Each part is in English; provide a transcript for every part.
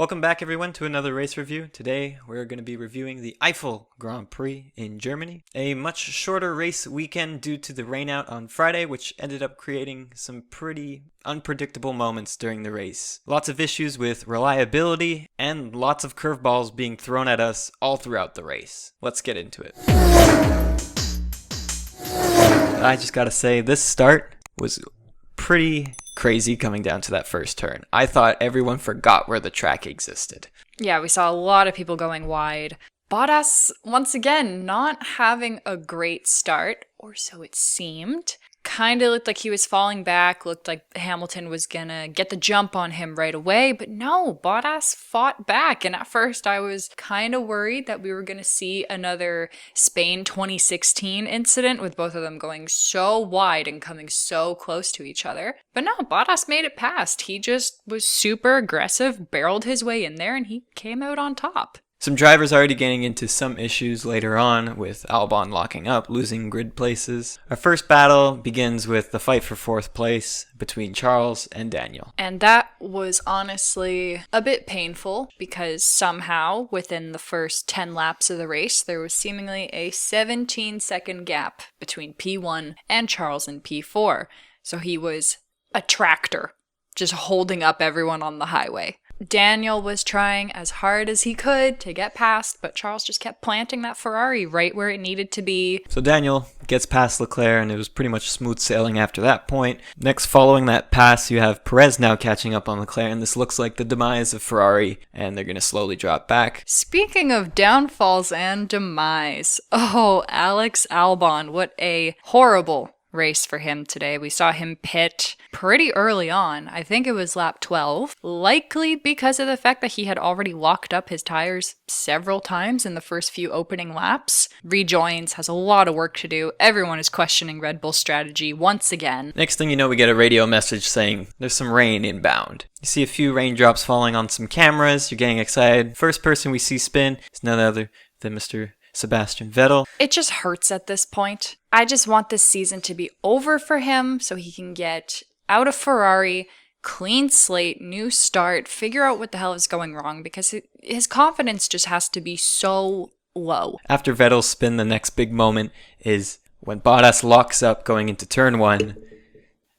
Welcome back everyone to another race review. Today we're going to be reviewing the Eifel Grand Prix in Germany. A much shorter race weekend due to the rainout on Friday, which ended up creating some pretty unpredictable moments during the race. Lots of issues with reliability and lots of curveballs being thrown at us all throughout the race. Let's get into it. I just gotta say, this start was pretty crazy coming down to that first turn. I thought everyone forgot where the track existed. Yeah, we saw a lot of people going wide. Bottas, once again, not having a great start, or so it seemed. Kind of looked like he was falling back, looked like Hamilton was gonna get the jump on him right away, but no, Bottas fought back, and at first I was kind of worried that we were gonna see another Spain 2016 incident with both of them going so wide and coming so close to each other. But no, Bottas made it past. He just was super aggressive, barreled his way in there, and he came out on top. Some drivers already getting into some issues later on, with Albon locking up, losing grid places. Our first battle begins with the fight for fourth place between Charles and Daniel. And that was honestly a bit painful because somehow within the first 10 laps of the race, there was seemingly a 17-second gap between P1 and Charles in P4. So he was a tractor, just holding up everyone on the highway. Daniel was trying as hard as he could to get past, but Charles just kept planting that Ferrari right where it needed to be. So Daniel gets past Leclerc, and it was pretty much smooth sailing after that point. Next, following that pass, you have Perez now catching up on Leclerc, and this looks like the demise of Ferrari, and they're going to slowly drop back. Speaking of downfalls and demise, Alex Albon, what a horrible race for him today. We saw him pit pretty early on. I think it was lap 12, likely because of the fact that he had already locked up his tires several times in the first few opening laps. Rejoins, has a lot of work to do. Everyone is questioning Red Bull's strategy once again. Next thing you know, we get a radio message saying there's some rain inbound. You see a few raindrops falling on some cameras. You're getting excited. First person we see spin is none other than Mr. Sebastian Vettel. It just hurts at this point. I just want this season to be over for him so he can get out of Ferrari, clean slate, new start, figure out what the hell is going wrong, because his confidence just has to be so low. After Vettel's spin, the next big moment is when Bottas locks up going into turn 1.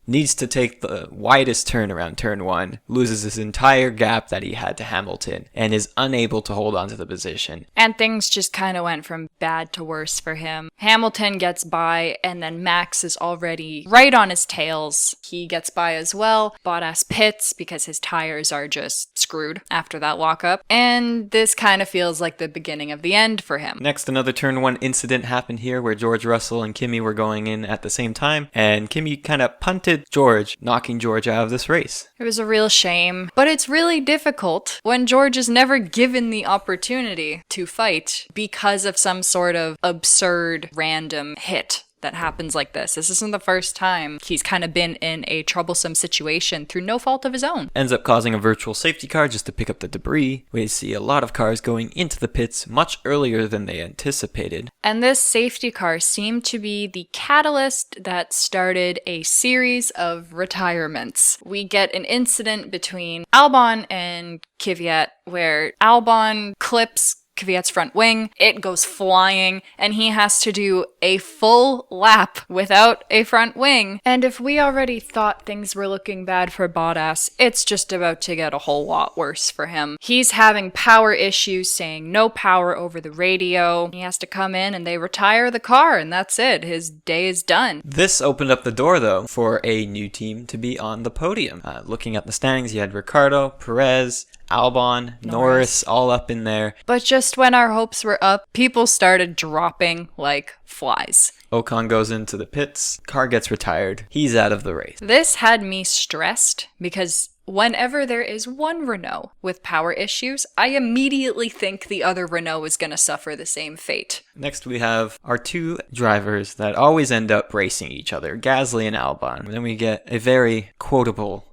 Needs to take the widest turn around turn 1, loses his entire gap that he had to Hamilton, and is unable to hold on to the position. And things just kind of went from bad to worse for him. Hamilton gets by, and then Max is already right on his tails. He gets by as well. Bottas pits because his tires are just screwed after that lockup. And this kind of feels like the beginning of the end for him. Next, another turn 1 incident happened here where George Russell and Kimi were going in at the same time, and Kimi kind of punted George, knocking George out of this race. It was a real shame, but it's really difficult when George is never given the opportunity to fight because of some sort of absurd random hit that happens like this. This isn't the first time he's kind of been in a troublesome situation through no fault of his own. Ends up causing a virtual safety car just to pick up the debris. We see a lot of cars going into the pits much earlier than they anticipated. And this safety car seemed to be the catalyst that started a series of retirements. We get an incident between Albon and Kvya where Albon clips Kvyat's front wing, it goes flying, and he has to do a full lap without a front wing. And if we already thought things were looking bad for Bottas, it's just about to get a whole lot worse for him. He's having power issues, saying no power over the radio. He has to come in and they retire the car, and that's it. His day is done. This opened up the door, though, for a new team to be on the podium. Looking at the standings, you had Ricciardo, Perez, Albon, Norris, all up in there. But just when our hopes were up, people started dropping like flies. Ocon goes into the pits, car gets retired, he's out of the race. This had me stressed because whenever there is one Renault with power issues, I immediately think the other Renault is going to suffer the same fate. Next we have our two drivers that always end up racing each other, Gasly and Albon. Then we get a very quotable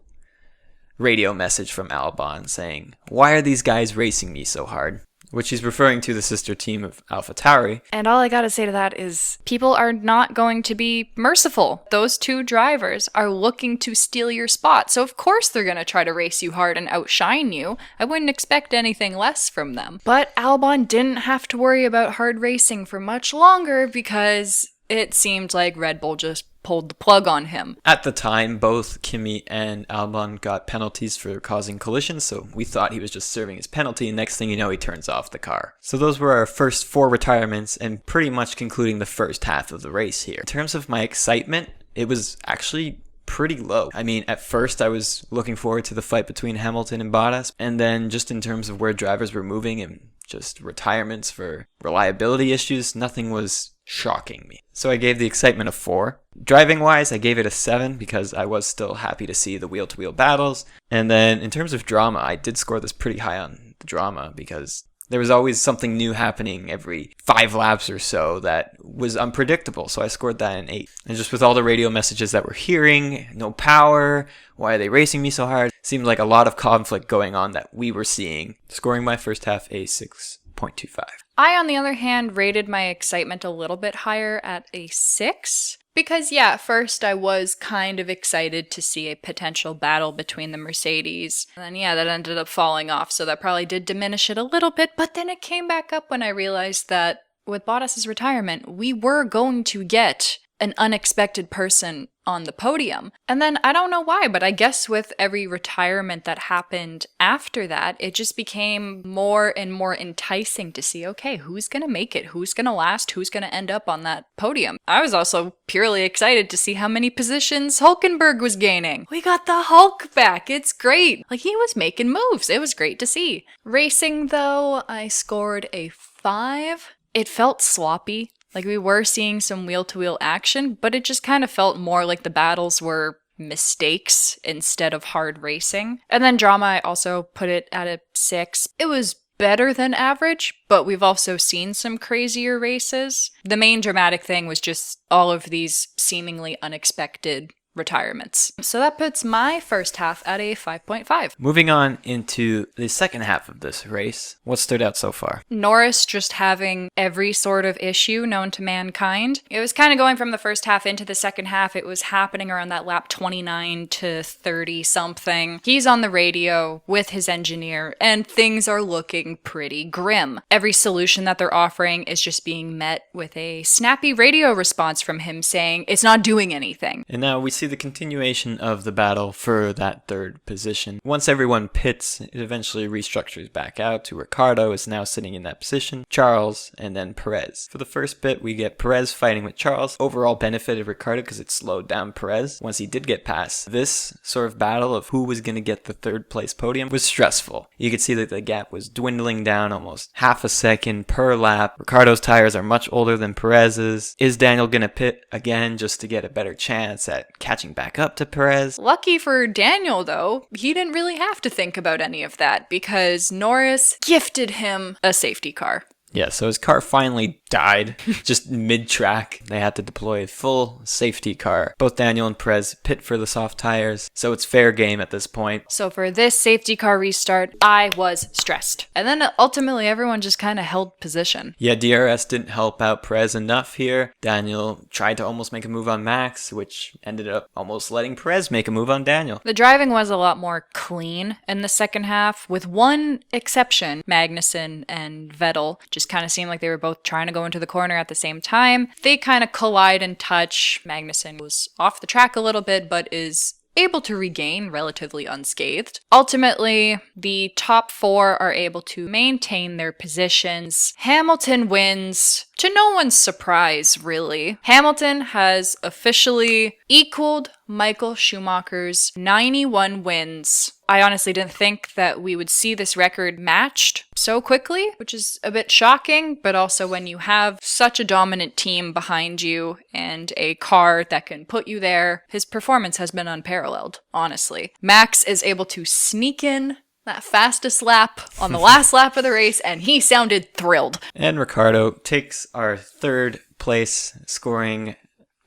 radio message from Albon saying, "Why are these guys racing me so hard? which he's referring to the sister team of AlphaTauri. And all I gotta say to that is people are not going to be merciful. Those two drivers are looking to steal your spot, so of course they're gonna try to race you hard and outshine you. I wouldn't expect anything less from them. But Albon didn't have to worry about hard racing for much longer because it seemed like Red Bull just pulled the plug on him. At the time, both Kimi and Albon got penalties for causing collisions, so we thought he was just serving his penalty, and next thing you know, he turns off the car. So those were our first 4 retirements, and pretty much concluding the first half of the race here. In terms of my excitement, it was actually pretty low. I mean, at first I was looking forward to the fight between Hamilton and Bottas, and then just in terms of where drivers were moving and just retirements for reliability issues, nothing was shocking me. So I gave the excitement a 4. Driving wise, I gave it a 7 because I was still happy to see the wheel-to-wheel battles. And then in terms of drama, I did score this pretty high on the drama because there was always something new happening every 5 laps or so that was unpredictable. So I scored that an 8. And just with all the radio messages that we're hearing, no power, why are they racing me so hard? Seemed like a lot of conflict going on that we were seeing. Scoring my first half a 6.25. I, on the other hand, rated my excitement a little bit higher at a 6. Because, yeah, at first I was kind of excited to see a potential battle between the Mercedes. And then, yeah, that ended up falling off, so that probably did diminish it a little bit. But then it came back up when I realized that with Bottas' retirement, we were going to get an unexpected person on the podium. And then I don't know why, but I guess with every retirement that happened after that, it just became more and more enticing to see, okay, who's going to make it? Who's going to last? Who's going to end up on that podium? I was also purely excited to see how many positions Hulkenberg was gaining. We got the Hulk back. It's great. Like, he was making moves. It was great to see. Racing, though, I scored a 5. It felt sloppy. Like, we were seeing some wheel-to-wheel action, but it just kind of felt more like the battles were mistakes instead of hard racing. And then drama, I also put it at a 6. It was better than average, but we've also seen some crazier races. The main dramatic thing was just all of these seemingly unexpected retirements. So that puts my first half at a 5.5. Moving on into the second half of this race, what stood out so far? Norris just having every sort of issue known to mankind. It was kind of going from the first half into the second half. It was happening around that lap 29 to 30 something. He's on the radio with his engineer and things are looking pretty grim. Every solution that they're offering is just being met with a snappy radio response from him saying it's not doing anything. And now we see the continuation of the battle for that third position. Once everyone pits, it eventually restructures back out to Ricciardo is now sitting in that position, Charles, and then Perez. For the first bit, we get Perez fighting with Charles. Overall benefited Ricciardo because it slowed down Perez once he did get past. This sort of battle of who was going to get the third place podium was stressful. You could see that the gap was dwindling down almost half a second per lap. Ricciardo's tires are much older than Perez's. Is Daniel going to pit again just to get a better chance at catching back up to Perez? Lucky for Daniel, though, he didn't really have to think about any of that because Norris gifted him a safety car. Yeah, so his car finally died just mid-track. They had to deploy a full safety car. Both Daniel and Perez pit for the soft tires, so it's fair game at this point. So for this safety car restart, I was stressed. And then ultimately everyone just kind of held position. Yeah, DRS didn't help out Perez enough here. Daniel tried to almost make a move on Max, which ended up almost letting Perez make a move on Daniel. The driving was a lot more clean in the second half, with one exception, Magnussen and Vettel just kind of seemed like they were both trying to go into the corner at the same time. They kind of collide and touch. Magnussen was off the track a little bit, but is able to regain relatively unscathed. Ultimately, the top 4 are able to maintain their positions. Hamilton wins, to no one's surprise, really. Hamilton has officially equaled Michael Schumacher's 91 wins. I honestly didn't think that we would see this record matched so quickly, which is a bit shocking, but also when you have such a dominant team behind you and a car that can put you there, his performance has been unparalleled, honestly. Max is able to sneak in that fastest lap on the last lap of the race, and he sounded thrilled. And Ricciardo takes our third place, scoring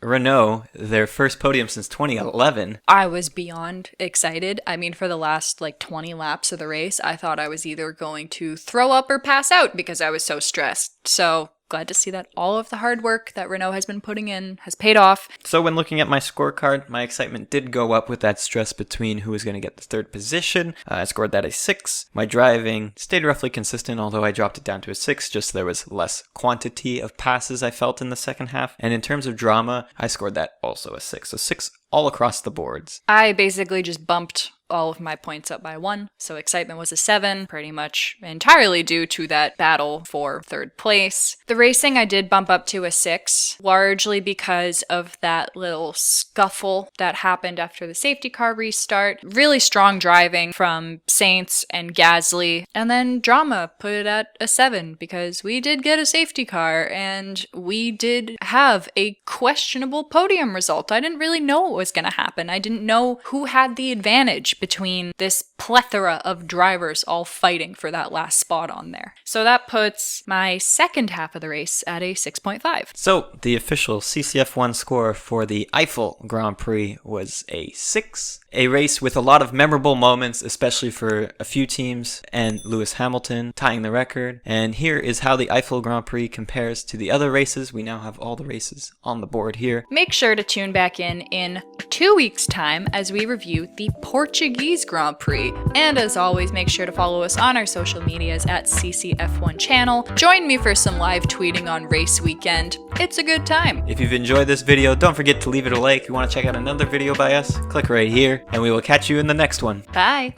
Renault, their first podium since 2011. I was beyond excited. I mean, for the last 20 laps of the race, I thought I was either going to throw up or pass out because I was so stressed. So glad to see that all of the hard work that Renault has been putting in has paid off. So when looking at my scorecard, my excitement did go up with that stress between who was going to get the third position. I scored that a 6. My driving stayed roughly consistent, although I dropped it down to a 6, just there was less quantity of passes I felt in the second half. And in terms of drama, I scored that also a 6. So 6 all across the boards. I basically just bumped all of my points up by 1, so excitement was a 7, pretty much entirely due to that battle for third place. The racing I did bump up to a 6, largely because of that little scuffle that happened after the safety car restart. Really strong driving from Sainz and Gasly, and then drama put it at a 7 because we did get a safety car and we did have a questionable podium result. I didn't really know what was going to happen. I didn't know who had the advantage between this plethora of drivers all fighting for that last spot on there. So that puts my second half of the race at a 6.5. So the official CCF1 score for the Eifel Grand Prix was a 6. A race with a lot of memorable moments, especially for a few teams, and Lewis Hamilton tying the record. And here is how the Eifel Grand Prix compares to the other races. We now have all the races on the board here. Make sure to tune back in 2 weeks' time as we review the Portuguese Grand Prix. And as always, make sure to follow us on our social medias at CCF1 channel. Join me for some live tweeting on race weekend. It's a good time. If you've enjoyed this video, don't forget to leave it a like. If you want to check out another video by us, click right here, and we will catch you in the next one. Bye.